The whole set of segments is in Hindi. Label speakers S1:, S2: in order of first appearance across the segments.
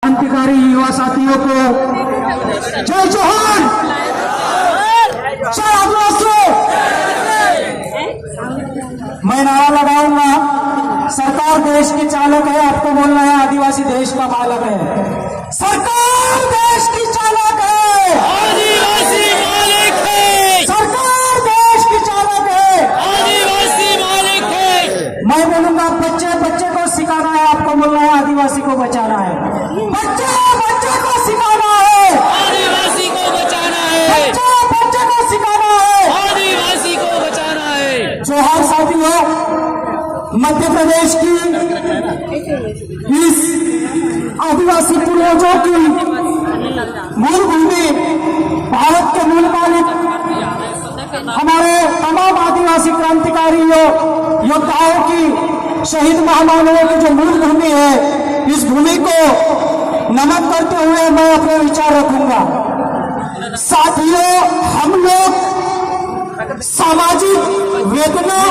S1: क्रांतिकारी युवा साथियों को जय जोहर, जय आदिवासियों। मैं नारा लगाऊंगा, सरकार देश की चालक है, आपको बोलना है आदिवासी देश का मालक है। सरकार देश की चालक है,
S2: आदिवासी मालिक है।
S1: सरकार देश की चालक है,
S2: आदिवासी मालिक है।
S1: मैं बोलूंगा बच्चे बच्चे को सिखाना है, आपको बोलना है आदिवासी को बचाना है। बच्चे बच्चे को सिखाना है,
S2: आदिवासी को बचाना है।
S1: बच्चे बच्चे को सिखाना है,
S2: आदिवासी को बचाना है।
S1: जोहार साथियों, मध्य प्रदेश की इस आदिवासी पूर्वजों की मूल भूमि, भारत के मूल मालिक हमारे तमाम आदिवासी क्रांतिकारियों योद्धाओं की, शहीद महामानवों की जो मूल भूमि है, इस भूमि को नमन करते हुए मैं अपने विचार रखूंगा। साथियों, हम लोग सामाजिक वेदना,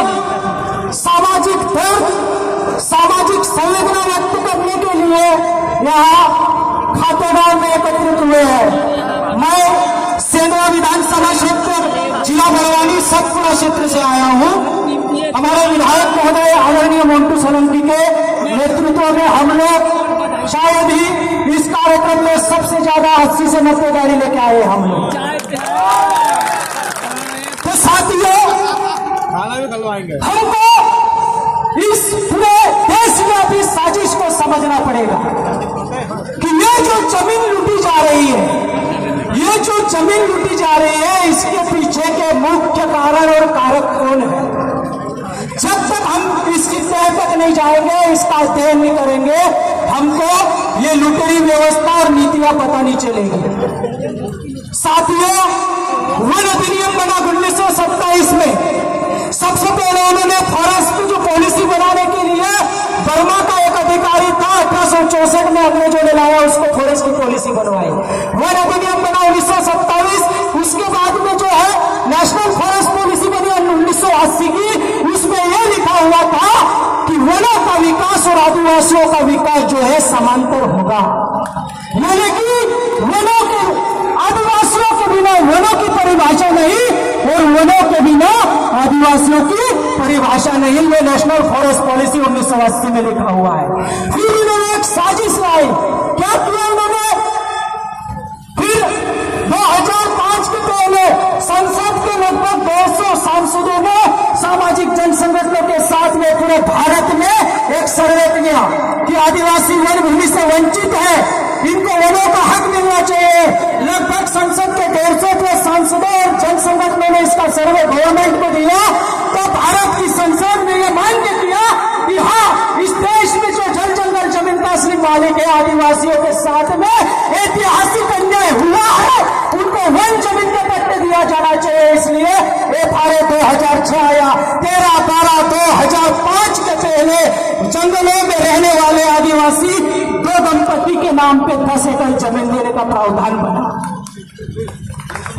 S1: सामाजिक दर्द, सामाजिक संवेदना व्यक्त करने के लिए यहाँ खातेदार में एकत्रित हुए हैं। मैं सेंधवा विधानसभा क्षेत्र, जिला बड़वानी सतपुरा क्षेत्र से आया हूँ। हमारे विधायक महोदय आदरणीय मोन्टू सोलंकी के नेतृत्व में हम लोग शायद ही इस कार्यक्रम में सबसे ज्यादा 80 से 90 गाड़ी लेके आए हम लोग। तो साथियों, हमको इस पूरे देशव्यापी साजिश को समझना पड़ेगा कि ये जो जमीन लूटी जा रही है, ये जो जमीन लूटी जा रही है, इसके पीछे के मुख्य कारण और कारक कौन है। जब तक हम इसकी तह तक नहीं जाएंगे, इसका अध्ययन नहीं करेंगे, हमको ये लुटेरी व्यवस्था और नीतियां पता नहीं चलेगी। साथियों, वन अधिनियम बना 1927 में। सबसे पहले उन्होंने फॉरेस्ट की जो पॉलिसी बनाने के लिए बर्मा का एक अधिकारी था, 1864 में हमने जो लाया उसको फॉरेस्ट की पॉलिसी बनवाई। वन अधिनियम बना 1927। उसके बाद में जो है नेशनल फॉरेस्ट पॉलिसी बनी 1980 की। उसमें यह लिखा हुआ था कि वनों का विकास और आदिवासियों का विकास जो है समांतर होगा, यानी कि वनों के, आदिवासियों के बिना वनों की परिभाषा नहीं और वनों के बिना आदिवासियों की परिभाषा नहीं। ये नेशनल फॉरेस्ट पॉलिसी 1980 में लिखा हुआ है। फिर इन्होंने एक साजिश लाई। क्या किया उन्होंने? फिर 2005 के पहले संसद के लगभग 200 सांसदों ने सामाजिक जन संगठनों के साथ में पूरे भारत में एक सर्वे किया कि आदिवासी वन भूमि से वंचित है, इनको वनों का हक मिलना चाहिए। लगभग संसद के 150 सांसदों और जन संगठनों ने इसका सर्वे गवर्नमेंट को दिया। तो भारत की संसद ने यह मान के किया कि हाँ, इस देश में जो जल जंगल जमीन का असली मालिक है, आदिवासियों के साथ में ऐतिहासिक अन्याय हुआ है, उनको वन जमीन के पट्टे दिया जाना चाहिए। इसलिए FRA 2006 आया। 13/12/2005 के पहले जंगलों में रहने वाले आदिवासी दो दंपति के नाम पे 10 एकड़ जमीन देने का प्रावधान बना।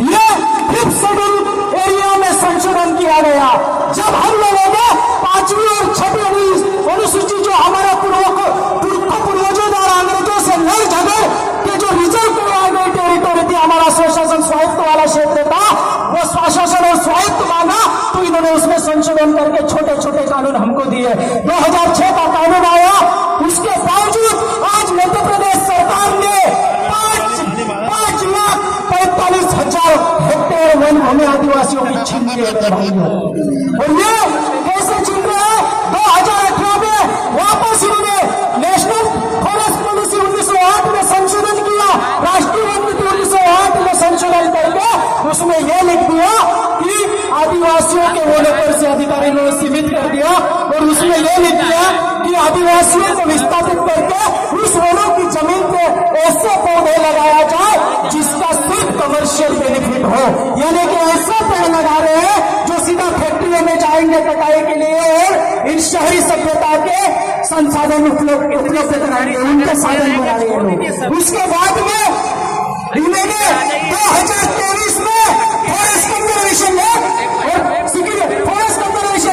S1: ये 5th शेड्यूल एरिया में संशोधन किया गया। जब हम लोगों ने 5वीं और 6वीं अनुसूची जो हमारा पूर्वजों द्वारा अंग्रेजों से लड़ झगड़ के जो रिजर्व करवाई गई टेरिटोरी थी, हमारा स्वशासन स्वायत्त वाला क्षेत्र था, वो स्वशासन और स्वायत्त माना, तो इन्होंने उसमें संशोधन करके छोटे छोटे कानून हमको दिए। 2006 का कानून आया। उसके बावजूद आज मध्य प्रदेश सरकार ने 5,45,000 हेक्टेयर वन हमें आदिवासियों की छीन दिए गए भाइयों। और ये कैसे छीन रहे हैं? 2018 में वापस इन्होंने नेशनल फॉरेस्ट पॉलिसी 1908 में संशोधन किया, राष्ट्रीय वन नीति 1908 में संशोधन करके उसमें यह लिख दिया कि आदिवासियों के वनों पर से अधिकारी ने सीमित कर दिया और उसमें यह लिख दिया कि आदिवासियों को विस्थापित करके उस वनों की जमीन पे ऐसे पौधे लगाया जाए जिसका सिर्फ कमर्शियल बेनिफिट हो, यानी कि ऐसे पेड़ लगा रहे हैं जो सीधा फैक्ट्रियों में जाएंगे कटाई के लिए और इन शहरी सभ्यता के संसाधन उपलब्ध कराएंगे, उनके साधन बना रहे हैं लोग। उसके बाद में इन्होंने 2023 में forest conservation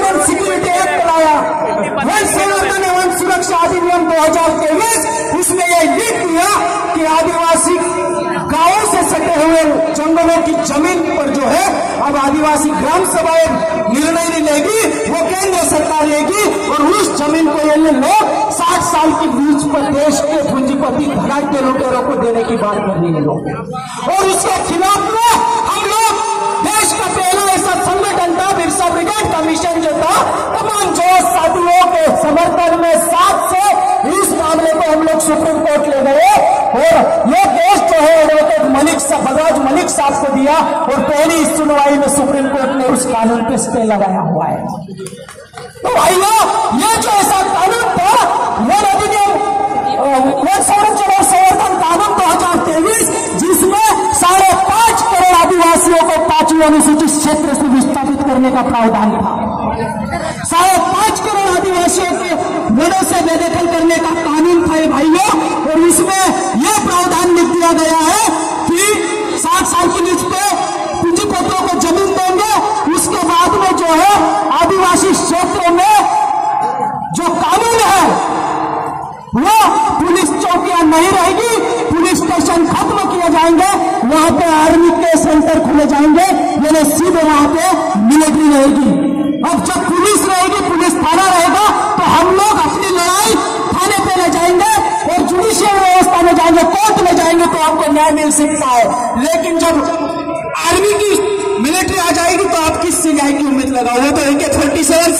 S1: and security act लाया, वन संवर्धन एवं सुरक्षा अधिनियम 2023। उसमें यह लिख दिया जमीन पर जो है अब आदिवासी ग्राम सभा निर्णय नहीं लेगी, वो केंद्र सरकार लेगी और उस जमीन को ये लोग 60 साल के बीच पर देश के पूंजीपति धनाढ्य के लुटेरों को देने की बात कर रही है लोग। और उसके खिलाफ में हम लोग देश का पहला ऐसा संगठन था बिरसा ब्रिगेड कमीशन जो था, तमाम जोश साथियों के समर्थन में 7 से इस मामले को हम लोग सुप्रीम कोर्ट ले गए और ये केस जो है एडवोकेट बलराज मलिक साहब को दिया और पहली सुनवाई में सुप्रीम कोर्ट ने उस कानून पे स्टे लगाया हुआ है। तो भाइयों, ये जो ऐसा कानून था वन अधिनियम वन संरक्षण और संवर्धन कानून 2023, जिसमें 5.5 करोड़ आदिवासियों को 5वीं अनुसूचित क्षेत्र से विस्थापित करने का प्रावधान था। 5.5 करोड़ आदिवासियों के वनों से बेदखल करने का कानून था भाइयों, और इसमें यह प्रावधान लिख दिया गया है कि 60 साल की नीच पे पूंजीपतियों को जमीन देंगे। उसके बाद में जो है आदिवासी क्षेत्रों में जो कानून है वो पुलिस चौकियां नहीं रहेगी, पुलिस स्टेशन खत्म किए जाएंगे, वहां पे आर्मी के सेंटर खुले जाएंगे, यानी सीधे वहां पे मिलिट्री रहेगी। अब जब पुलिस रहेगी, पुलिस थाना रहेगा, तो हम लोग अपनी लड़ाई थाने पे ले जाएंगे और जुडिशियल व्यवस्था में जाएंगे, कोर्ट में जाएंगे तो आपको न्याय मिल सकता है। लेकिन जब आर्मी की मिलिट्री आ जाएगी तो आप किससे न्याय की उम्मीद लगाओगे? तो AK-47 से